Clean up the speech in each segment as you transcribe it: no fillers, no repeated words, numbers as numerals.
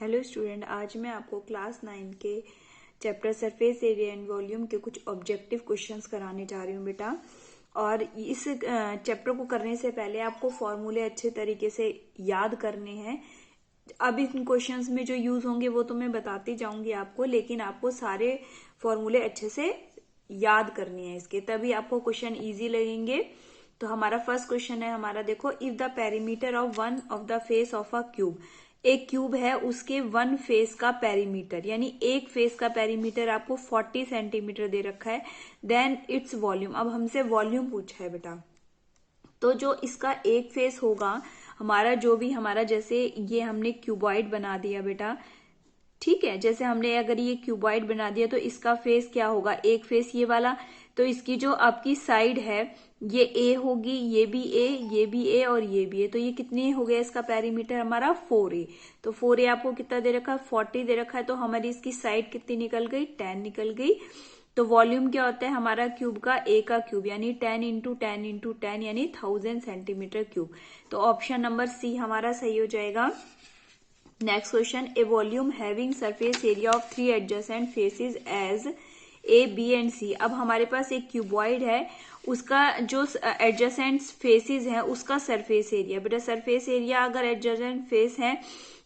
Hello student, आज मैं आपको क्लास 9 के chapter surface area and volume के कुछ ऑब्जेक्टिव क्वेश्चंस कराने जा रही हूँ बेटा। और इस चैप्टर को करने से पहले आपको फॉर्मूले अच्छे तरीके से याद करने हैं। अब इन क्वेश्चंस में जो यूज होंगे वो तो मैं बताती जाऊंगी आपको, लेकिन आपको सारे फॉर्मूले अच्छे से याद करने हैं इसके, तभी आपको क्वेश्चन इजी लगेंगे। तो हमारा फर्स्ट क्वेश्चन है हमारा, देखो, if the perimeter of one of the face of a cube, एक क्यूब है उसके वन फेस का पेरीमीटर, यानी एक फेस का पेरीमीटर आपको 40 सेंटीमीटर दे रखा है, देन इट्स वॉल्यूम। अब हमसे वॉल्यूम पूछा है बेटा, तो जो इसका एक फेस होगा हमारा, जो भी हमारा, जैसे ये हमने क्यूबॉइड बना दिया बेटा, ठीक है, जैसे हमने अगर ये क्यूबॉइड बना दिया तो इसका फेस क्या होगा, एक फेस ये वाला, तो इसकी जो आपकी साइड है ये ए होगी, ये भी ए, ये भी ए और ये भी ए, तो ये कितनी हो गया इसका पेरीमीटर हमारा 4A। तो 4A आपको कितना दे रखा है, 40 दे रखा है, तो हमारी इसकी साइड कितनी निकल गई, 10 निकल गई। तो वॉल्यूम क्या होता है हमारा क्यूब का, ए का क्यूब, यानी 10 इंटू 10 इंटू 10 यानी 1000 सेंटीमीटर क्यूब। तो ऑप्शन नंबर सी हमारा सही हो जाएगा। Next question, a volume having surface area of 3 adjacent faces as A, B and C. अब हमारे पास एक क्यूबॉइड है, उसका जो एडजेसेंट फेसेस है उसका सरफेस एरिया, बेटा सरफेस एरिया अगर एडजेसेंट फेस है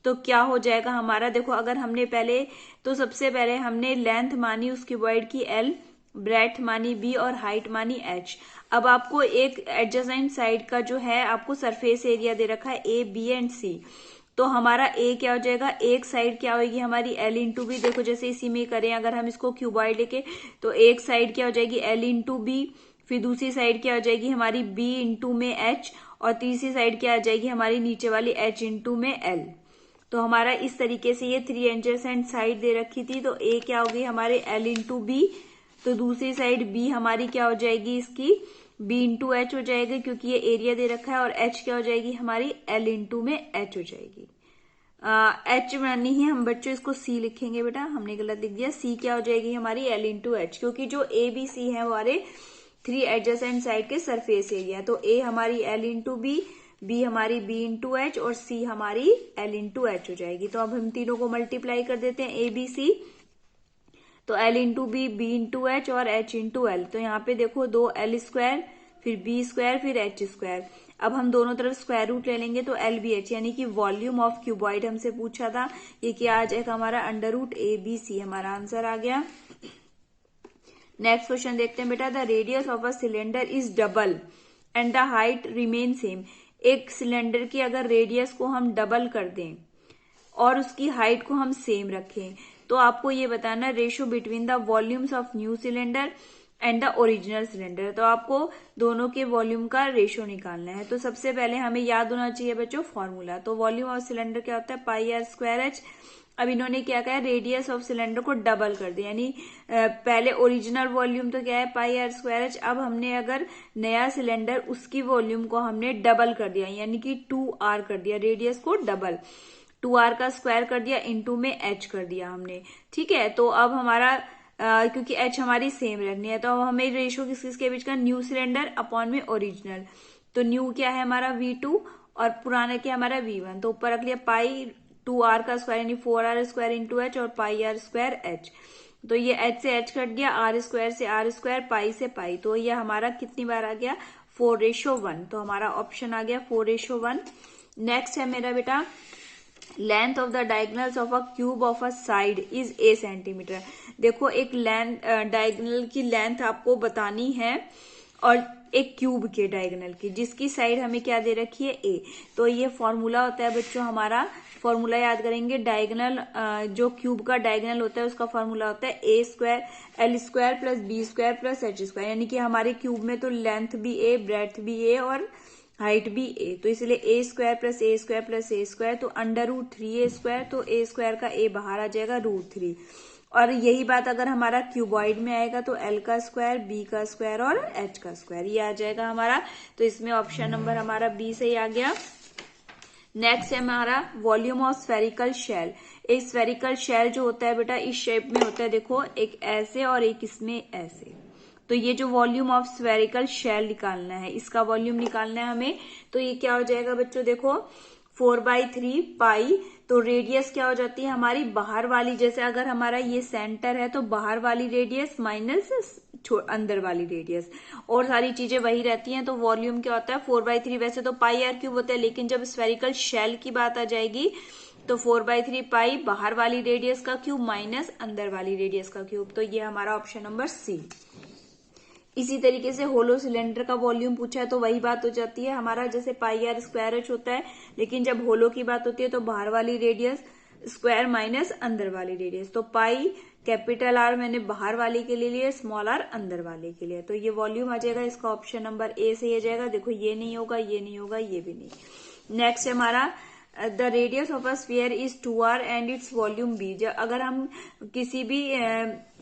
तो क्या हो जाएगा हमारा, देखो अगर हमने पहले, तो सबसे पहले हमने लेंथ मानी उस क्यूबॉइड की L, ब्रेथ मानी B और हाइट मानी H। अब आपको एक एडजेसेंट साइड का जो है आपको सरफेस एरिया दे रखा है A, B एंड C। तो हमारा ए क्या हो जाएगा, एक साइड क्या होगी हमारी L इंटू बी, देखो जैसे इसी में करें अगर हम इसको क्यूबॉइड लेके, तो एक साइड क्या हो जाएगी L इंटू बी, फिर दूसरी साइड क्या हो जाएगी हमारी B इंटू में H, और तीसरी साइड क्या आ जाएगी हमारी नीचे वाली H इंटू में L। तो हमारा इस तरीके से ये 3 एडजेसेंट साइड दे रखी थी, तो ए क्या होगी हमारे L इंटू बी, तो दूसरी साइड B हमारी क्या हो जाएगी इसकी B इंटू एच हो जाएगी, क्योंकि ये एरिया दे रखा है, और H क्या हो जाएगी हमारी L इंटू में H हो जाएगी। H नहीं है, हम बच्चों इसको C लिखेंगे बेटा, हमने गलत लिख दिया। C क्या हो जाएगी हमारी L इंटू एच, क्योंकि जो A B C है हमारे 3 एडजेसेंट साइड के सरफेस एरिया, तो A हमारी L इंटू बी, B हमारी B इंटू एच और C हमारी L इंटू एच हो जाएगी। तो अब हम तीनों को मल्टीप्लाई कर देते हैं, A B C, तो L into B, B into H और H इंटू एल। तो यहाँ पे देखो 2L स्क्वायर, फिर B स्क्वायर, फिर H स्क्वायर। अब हम दोनों तरफ स्क्वायर रूट ले लेंगे तो LBH, यानी कि वॉल्यूम ऑफ क्यूबॉइड हमसे पूछा था, ये क्या आ जाएगा हमारा अंडर रूट ABC, हमारा आंसर आ गया। नेक्स्ट क्वेश्चन देखते हैं बेटा, the radius of a cylinder is double and the height remain same. एक सिलेंडर की अगर रेडियस को हम डबल कर दें और उसकी हाइट को हम सेम रखें, तो आपको ये बताना ratio between the volumes of new cylinder and the original cylinder. तो आपको दोनों के वॉल्यूम का रेशियो निकालना है। तो सबसे पहले हमें याद होना चाहिए बच्चों फॉर्मूला, तो वॉल्यूम ऑफ सिलेंडर क्या होता है, पाई आर स्क्वायर एच। अब इन्होंने क्या कहा, रेडियस ऑफ सिलेंडर को डबल कर दिया, यानी पहले ओरिजिनल वॉल्यूम तो क्या है पाई आर स्क्वायर एच, अब हमने अगर नया सिलेंडर उसकी वॉल्यूम को हमने डबल कर दिया, यानी कि 2R कर दिया, रेडियस को डबल 2R का स्क्वायर कर दिया, इंटू में H कर दिया हमने, ठीक है। तो अब हमारा क्योंकि H हमारी सेम रखनी है, तो अब हमें रेशियो किसके बीच का, न्यू सिलेंडर अपॉन में ओरिजिनल। तो न्यू क्या है हमारा V2 और पुराना क्या हमारा V1, तो ऊपर रख लिया पाई 2R का स्क्वायर यानी 4R स्क्वायर इंटू एच और पाई आर स्क्वायर H। तो ये H से H कट गया, R स्क्वायर से R स्क्वायर, पाई से पाई, तो ये हमारा कितनी बार आ गया 4:1। तो हमारा ऑप्शन आ गया 4:1। नेक्स्ट है मेरा बेटा, length of the diagonals of a cube of a side is A centimetre. देखो एक लेंथ डायगोनल की लेंथ आपको बतानी है, और एक क्यूब के डायगोनल की जिसकी साइड हमें क्या दे रखी है A। तो ये फॉर्मूला होता है बच्चों हमारा, फॉर्मूला याद करेंगे, डायगोनल जो क्यूब का डायगोनल होता है उसका फॉर्मूला होता है A square L square plus B square plus H square, यानी कि हमारे क्यूब में तो लेंथ भी A, ब्रेथ भी A और हाइट भी A, तो इसलिए A square plus A square plus A square, तो अंडर रूट 3A स्क्वायर, तो A स्क्वायर का A बाहर आ जाएगा √3। और यही बात अगर हमारा क्यूबॉइड में आएगा तो L का स्क्वायर, B का स्क्वायर और H का स्क्वायर, ये आ जाएगा हमारा। तो इसमें ऑप्शन नंबर हमारा B सही आ गया। नेक्स्ट है हमारा वॉल्यूम ऑफ स्फेरिकल शेल। एक स्फेरिकल शेल जो होता है बेटा इस शेप में होता है, देखो एक ऐसे और एक इसमें ऐसे। तो ये जो वॉल्यूम ऑफ स्फेरिकल शेल निकालना है, इसका वॉल्यूम निकालना है हमें, तो ये क्या हो जाएगा बच्चों, देखो 4/3 पाई, तो रेडियस क्या हो जाती है हमारी बाहर वाली, जैसे अगर हमारा ये सेंटर है तो बाहर वाली रेडियस माइनस अंदर वाली रेडियस, और सारी चीजें वही रहती हैं। तो वॉल्यूम क्या होता है 4/3, वैसे तो पाई आर क्यूब होता है, लेकिन जब स्फेरिकल शेल की बात आ जाएगी तो 4/3 पाई बाहर वाली रेडियस का क्यूब माइनस अंदर वाली रेडियस का क्यूब। तो ये हमारा ऑप्शन नंबर सी। इसी तरीके से होलो सिलेंडर का वॉल्यूम पूछा है तो वही बात हो जाती है हमारा, जैसे पाई आर स्क्वायर एच होता है, लेकिन जब होलो की बात होती है तो बाहर वाली रेडियस स्क्वायर माइनस अंदर वाली रेडियस। तो पाई कैपिटल आर मैंने बाहर वाले के लिए लिया, स्मॉल आर अंदर वाले के लिए। तो ये वॉल्यूम आ जाएगा, इसका ऑप्शन नंबर ए सही आ जाएगा। देखो ये नहीं होगा, ये नहीं होगा, ये भी नहीं। नेक्स्ट है हमारा the radius of a sphere is 2r and its volume b। अगर हम किसी भी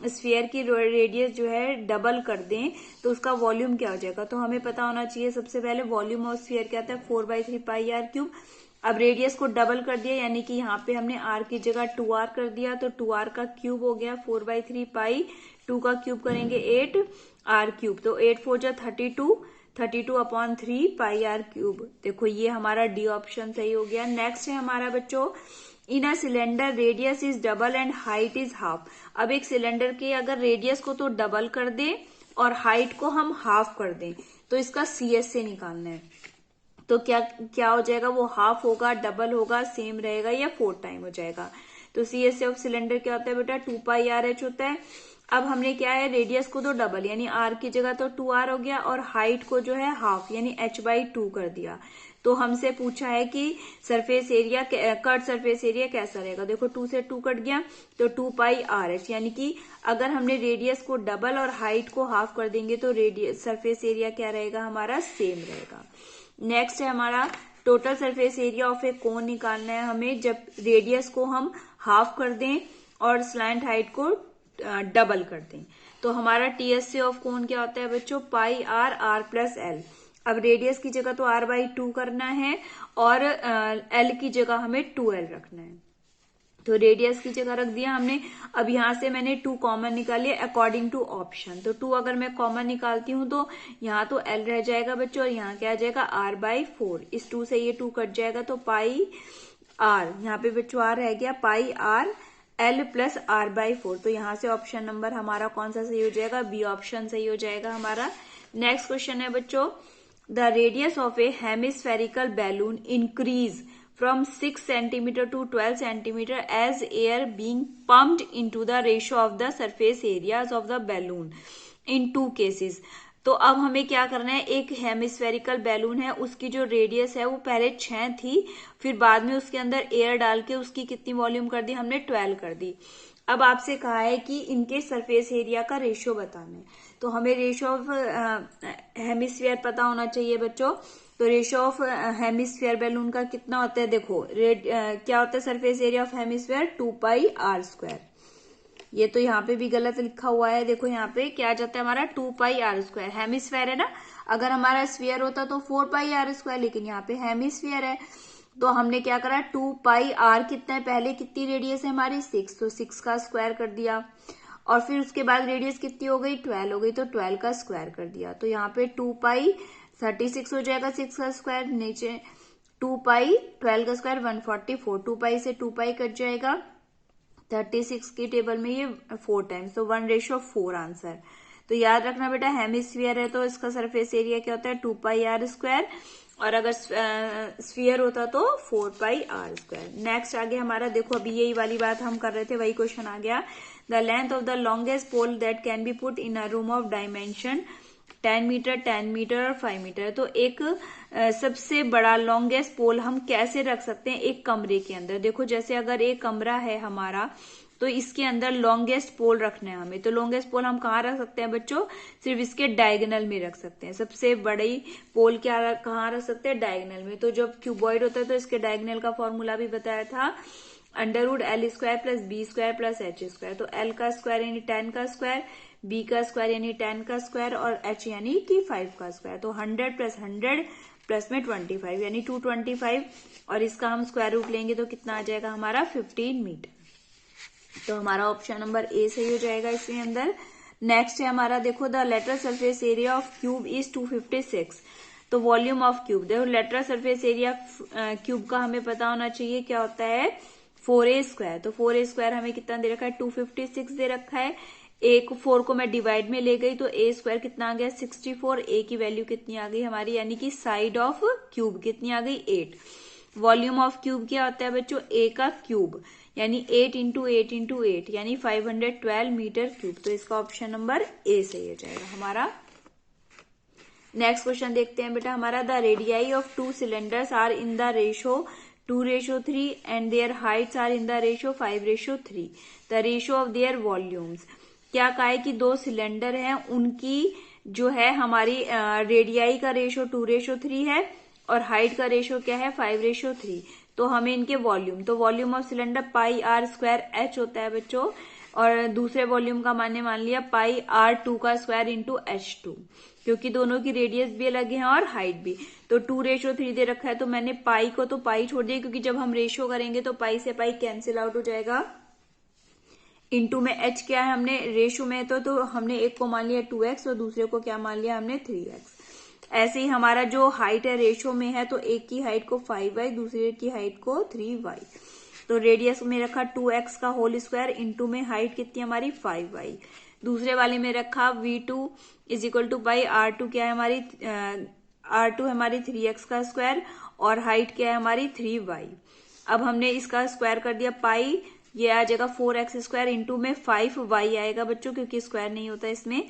स्फीयर की रेडियस जो है डबल कर दें तो उसका वॉल्यूम क्या हो जाएगा, तो हमें पता होना चाहिए सबसे पहले वॉल्यूम ऑफ स्फीयर क्या था 4/3 पाई आर क्यूब। अब रेडियस को डबल कर दिया, यानी कि यहाँ पे हमने r की जगह 2r कर दिया, तो 2r का क्यूब हो गया 4/3 पाई, 2 का क्यूब करेंगे 8r क्यूब, तो 8 4 जा 32/3 पाई आर क्यूब। देखो ये हमारा डी ऑप्शन सही हो गया। नेक्स्ट है हमारा बच्चों, in a cylinder radius is double and height is half. अब एक सिलेंडर के अगर रेडियस को तो डबल कर दें और हाइट को हम हाफ कर दें तो इसका CS से निकालना है। तो क्या क्या हो जाएगा, वो हाफ होगा, डबल होगा, सेम रहेगा, या 4 टाइम हो जाएगा। तो CS ऑफ सिलेंडर क्या होता है बेटा 2πRH होता है। अब हमने क्या है रेडियस को तो डबल यानी r की जगह तो 2r हो गया, और हाइट को जो है हाफ यानी h/2 कर दिया। तो हमसे पूछा है कि surface area, cut surface area कैसा रहेगा। देखो 2 से 2 कट गया तो 2πRH, यानी कि अगर हमने रेडियस को डबल और हाइट को हाफ कर देंगे तो रेडियस सरफेस एरिया क्या रहेगा हमारा सेम रहेगा। नेक्स्ट है हमारा टोटल सरफेस एरिया ऑफ ए कोन निकालना है हमें, जब रेडियस को हम हाफ कर दें और स्लैंट हाइट को डबल कर दें। तो हमारा TSC ऑफ कोन क्या होता है बच्चों πr प्लस l। अब रेडियस की जगह तो r/2 करना है और l की जगह हमें 2l रखना है। तो रेडियस की जगह रख दिया हमने। अब यहां से मैंने 2 कॉमन निकाली अकॉर्डिंग टू ऑप्शन। तो 2 अगर मैं कॉमन निकालती हूं तो यहाँ तो l रह जाएगा बच्चों, और यहाँ क्या आ जाएगा r/4। इस 2 से ये 2 कट जाएगा तो पाई r, यहाँ पे बच्चों r रह गया पाई r l प्लस r/4। तो यहाँ से ऑप्शन नंबर हमारा कौन सा सही हो जाएगा, बी ऑप्शन सही हो जाएगा हमारा। नेक्स्ट क्वेश्चन है बच्चों, the radius of A hemispherical balloon increase from 6 centimeter to 12 centimeter as air being pumped into the ratio of the surface areas of the balloon in 2 cases। तो अब हमें क्या करना है, एक हेमिस्फेरिकल बैलून है, उसकी जो रेडियस है वो पहले 6 थी, फिर बाद में उसके अंदर एयर डाल के उसकी कितनी वॉल्यूम कर दी हमने 12 कर दी। अब आपसे कहा है कि इनके सरफेस एरिया का रेशियो बताना है, तो हमें रेशियो ऑफ हेमिस्फीयर पता होना चाहिए बच्चों। तो रेशियो ऑफ हेमिस्फीयर बैलून का कितना होता है, देखो क्या होता है surface area of hemisphere 2πr²। ये तो यहाँ पे भी गलत लिखा हुआ है, देखो यहाँ पे क्या आ जाता है हमारा 2πr²। हेमिस्फीयर है ना, अगर हमारा स्फीयर होता तो 4πr², लेकिन यहाँ पे हेमिस्फीयर है। तो हमने क्या करा 2πr कितना है, पहले कितनी रेडियस है हमारी 6, तो 6 का स्क्वायर कर दिया, और फिर उसके बाद रेडियस कितनी हो गई 12 हो गई, तो 12 का स्क्वायर कर दिया। तो यहाँ पे 2π 36 हो जाएगा, 6 का स्क्वायर, नीचे 2π 12 का स्क्वायर 144, 2π से 2π कट जाएगा, 36 की टेबल में ये 4 टाइम्स, तो 1/4 आंसर। तो याद रखना बेटा हेमिस्फीयर है तो इसका सरफेस एरिया क्या होता है 2πr², और अगर स्फीयर होता तो 4πr²। नेक्स्ट आगे हमारा देखो, अभी यही वाली बात हम कर रहे थे, वही क्वेश्चन आ गया। The length of the longest pole that can be put in a room of dimension 10 metre 10 metre और 5 मीटर। तो एक सबसे बड़ा लॉन्गेस्ट पोल हम कैसे रख सकते हैं एक कमरे के अंदर। देखो जैसे अगर एक कमरा है हमारा तो इसके अंदर लॉन्गेस्ट पोल रखना है हमें, तो लॉन्गेस्ट पोल हम कहाँ रख सकते हैं बच्चों, सिर्फ इसके डायगोनल में रख सकते हैं। सबसे बड़ी पोल क्या कहाँ रख सकते हैं, डायगोनल में। तो जब क्यूबॉइड होता है तो इसके डायगोनल का फॉर्मूला भी बताया था, √L² plus B² plus H²। तो L का स्क्वायर यानी 10 का स्क्वायर, B का स्क्वायर यानी 10 का स्क्वायर, और H यानी कि 5 का स्क्वायर। तो 100 प्लस 100 प्लस में 25 यानी 225, और इसका हम स्क्वायर रूट लेंगे तो कितना आ जाएगा हमारा 15 मीटर। तो हमारा ऑप्शन नंबर ए सही हो जाएगा इसके अंदर। नेक्स्ट है हमारा देखो, the lateral surface area of cube is 256। तो वॉल्यूम ऑफ क्यूब, देखो लेटरल सरफेस एरिया क्यूब का हमें पता होना चाहिए क्या होता है 4a²। तो 4a² हमें कितना दे रखा है 256 दे रखा है। एक 4 को मैं डिवाइड में ले गई तो a² कितना आ गया 64। ए की वैल्यू कितनी आ गई हमारी, यानी कि साइड ऑफ क्यूब कितनी आ गई 8। वॉल्यूम ऑफ क्यूब क्या होता है बच्चों, ए का क्यूब, यानी 8 इंटू 8 इंटू 8 यानी 512 मीटर क्यूब। तो इसका ऑप्शन नंबर ए सही हो जाएगा हमारा। नेक्स्ट क्वेश्चन देखते हैं बेटा हमारा, the radii of 2 cylinders are in the ratio 2:3 and their heights are in the ratio 5:3। The ratio of their volumes, क्या कहा है कि 2 सिलेंडर हैं, उनकी जो है हमारी रेडियाई का रेशो 2:3 है और हाइट का रेशो क्या है 5:3। तो हमें इनके वॉल्यूम, तो वॉल्यूम ऑफ सिलेंडर πr² होता है बच्चों, और दूसरे वॉल्यूम का मान लिया πr2² इंटू H2, क्योंकि दोनों की रेडियस भी अलग है और हाइट भी। तो 2:3 दे रखा है, तो मैंने पाई को तो पाई छोड़ दिया, क्योंकि जब हम रेशियो करेंगे तो पाई से पाई कैंसिल आउट हो जाएगा। इंटू में h क्या है, हमने रेशियो में तो हमने एक को मान लिया 2x और दूसरे को क्या मान लिया हमने 3x। ऐसे ही हमारा जो हाइट है रेशियो में है, तो एक की हाइट को 5y, दूसरे की हाइट को 3y। तो रेडियस में रखा 2x का होल स्क्वायर, इंटू में हाइट कितनी हमारी 5y। दूसरे वाले में रखा v2 is equal two by r2 क्या है हमारी r2 हमारी 3x का स्क्वायर और हाइट क्या है हमारी 3y। अब हमने इसका स्क्वायर कर दिया पाई, ये आ जाएगा 4x² इंटू में 5y आएगा बच्चों, क्योंकि स्क्वायर नहीं होता इसमें,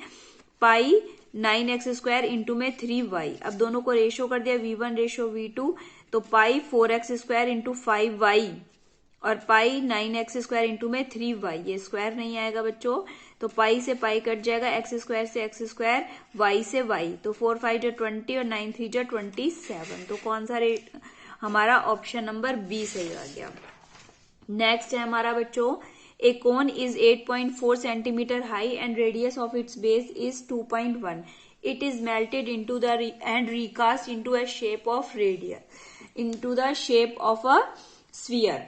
पाई 9x² इंटू में 3y। अब दोनों को रेशियो कर दिया v1 रेशियो v2, तो पाई 4x² इंटू 5y और पाई 9x² इंटू में 3y। ये स्क्वायर नहीं आएगा बच्चों, तो पाई से पाई कट जाएगा, x² से x², y से y। तो 4 5 जा 20 और 9 3 जा 27। तो कौन सा हमारा ऑप्शन नंबर बी सही आ गया। नेक्स्ट है हमारा बच्चों, a cone is 8.4 centimetre high and radius of its base is 2.1। It is melted into the and recast into a shape of radius into the shape of a sphere.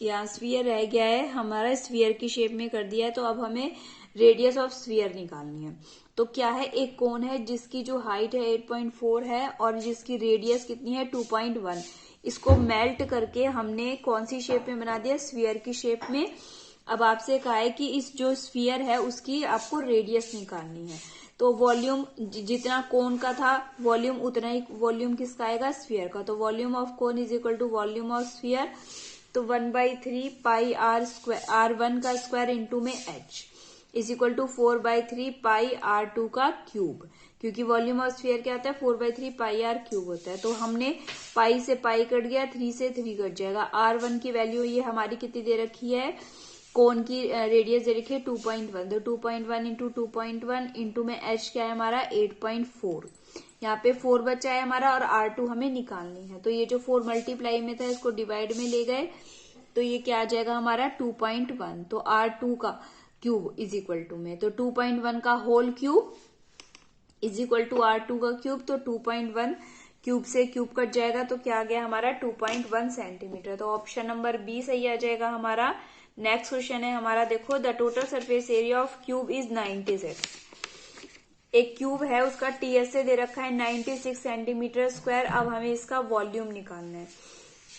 यहाँ sphere रह गया है हमारा, sphere की shape में कर दिया है। तो अब हमें रेडियस ऑफ स्फीयर निकालनी है। तो क्या है, एक कोन है जिसकी जो हाइट है 8.4 है और जिसकी रेडियस कितनी है 2.1। इसको मेल्ट करके हमने कौन सी शेप में बना दिया, स्फीयर की शेप में। अब आपसे कहा है कि इस जो स्फीयर है उसकी आपको रेडियस निकालनी है। तो वॉल्यूम जितना कोन का था वॉल्यूम उतना ही वॉल्यूम किसका आएगा, स्फीयर का। तो volume of cone is equal to volume of sphere, तो 1/3 पाई r1 का स्क्वायर इंटू में h is equal to 4/3 pi r2 का क्यूब, क्योंकि वॉल्यूम ऑफ स्फीयर क्या होता है 4/3 पाई r क्यूब होता है। तो हमने पाई से पाई कट गया, 3 से 3 कट जाएगा। r1 की वैल्यू ये हमारी कितनी दे रखी है, कोन की रेडियस दे रखी है 2.1। तो 2.1 इंटू 2.1 इंटू में h क्या है हमारा 8.4। यहाँ पे 4 बचा है हमारा और r2 हमें निकालनी है। तो ये जो 4 मल्टीप्लाई में था इसको डिवाइड में ले गए, तो ये क्या आ जाएगा हमारा 2.1। तो r2 का क्यूब इज इक्वल टू में, तो 2.1 का whole cube is equal to r2 का क्यूब। तो 2.1 क्यूब से क्यूब कट जाएगा, तो क्या आ गया हमारा 2.1 सेंटीमीटर। तो ऑप्शन नंबर बी सही आ जाएगा हमारा। नेक्स्ट क्वेश्चन है हमारा, देखो the total surface area of cube is 96। एक क्यूब है उसका टीएसए दे रखा है 96 सेंटीमीटर स्क्वायर। अब हमें इसका वॉल्यूम निकालना है।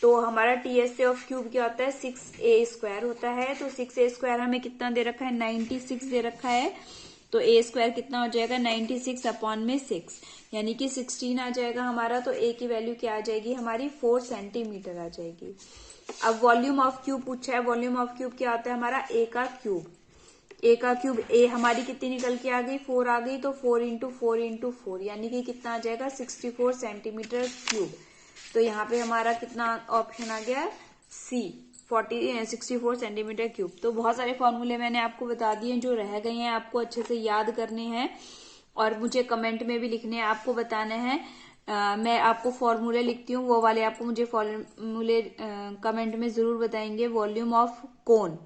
तो हमारा टीएसए ऑफ क्यूब क्या होता है 6a² होता है। तो 6a² हमें कितना दे रखा है 96 दे रखा है। तो a² कितना हो जाएगा 96 अपॉन में 6 यानी कि 16 आ जाएगा हमारा। तो a की वैल्यू क्या आ जाएगी हमारी 4 सेंटीमीटर आ जाएगी। अब वॉल्यूम ऑफ क्यूब पूछा है, वॉल्यूम ऑफ क्यूब क्या होता है हमारा a का क्यूब। a का क्यूब a हमारी कितनी निकल के आ गई 4 आ गई, तो 4 इंटू 4 इंटू 4 यानी कि कितना आ जाएगा 64 सेंटीमीटर क्यूब। तो यहाँ पे हमारा कितना ऑप्शन आ गया सी 64 सेंटीमीटर क्यूब। तो बहुत सारे फॉर्मूले मैंने आपको बता दिए जो रह गए हैं, आपको अच्छे से याद करने हैं और मुझे कमेंट में भी लिखने हैं, आपको बताना है। मैं आपको फॉर्मूले लिखती हूँ, वो वाले आपको मुझे फॉर्मूले कमेंट में जरूर बताएंगे। वॉल्यूम ऑफ कोन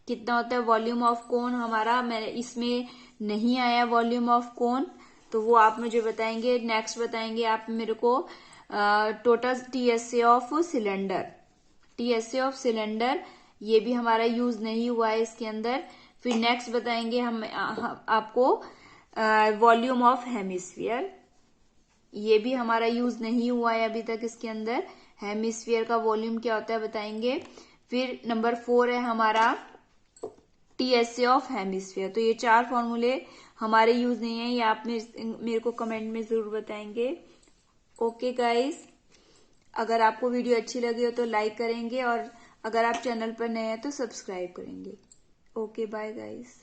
कितना होता है, वॉल्यूम ऑफ कोन हमारा मैंने इसमें नहीं आया वॉल्यूम ऑफ कोन, तो वो आप मुझे बताएंगे। नेक्स्ट बताएंगे आप मेरे को total TSA of cylinder, TSA of cylinder ये भी हमारा यूज नहीं हुआ है इसके अंदर। फिर नेक्स्ट बताएंगे हम आपको वॉल्यूम ऑफ हेमिस्फीयर। ये भी हमारा यूज नहीं हुआ है अभी तक इसके अंदर। हेमिस्फीयर का वॉल्यूम क्या होता है बताएंगे। फिर नंबर 4 है हमारा टीएसए ऑफ हेमिस्फीयर। तो ये 4 फॉर्मूले हमारे यूज नहीं है, ये आप मेरे को कमेंट में जरूर बताएंगे। ओके गाइस, अगर आपको वीडियो अच्छी लगी हो तो लाइक करेंगे और अगर आप चैनल पर नए हैं तो सब्सक्राइब करेंगे। Okay bye guys.